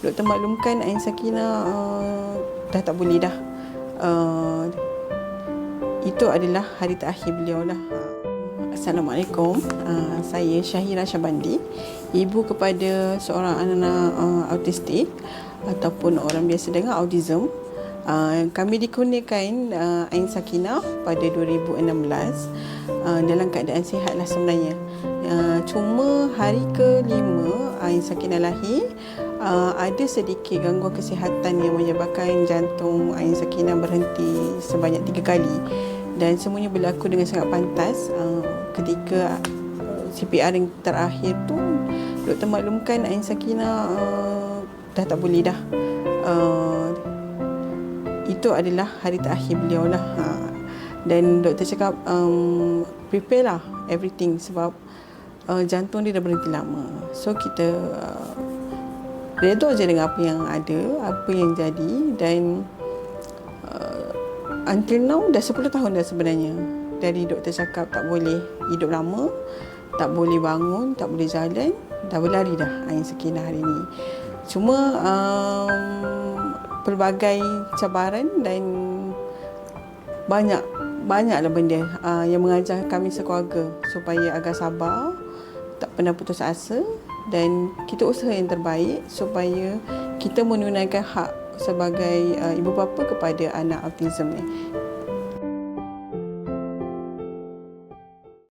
doktor maklumkan Ain Sakinah dah tak boleh dah. Itu adalah hari terakhir beliau lah. Assalamualaikum, saya Syahira Syabandi, ibu kepada seorang anak autistik ataupun orang biasa dengan autism. Kami dikurniakan Ain Sakinah pada 2016 dalam keadaan sihat lah sebenarnya. Cuma hari ke-5 Ain Sakinah lahir, ada sedikit gangguan kesihatan yang menyebabkan jantung Ain Sakinah berhenti sebanyak 3 kali, dan semuanya berlaku dengan sangat pantas. Ketika CPR yang terakhir tu, doktor maklumkan Ain Sakinah dah tak boleh dah. Itu adalah hari terakhir beliau lah. Dan doktor cakap prepare lah everything, sebab jantung dia dah berhenti lama. So kita redha je dengan apa yang ada, apa yang jadi. Dan until now dah 10 tahun dah sebenarnya. Dari doktor cakap tak boleh hidup lama, tak boleh bangun, tak boleh jalan, dah berlari dah Ain Sakinah hari ni. Cuma pelbagai cabaran dan banyaklah benda yang mengajar kami sekeluarga supaya agar sabar, tak pernah putus asa, dan kita usaha yang terbaik supaya kita menunaikan hak sebagai ibu bapa kepada anak autism ni.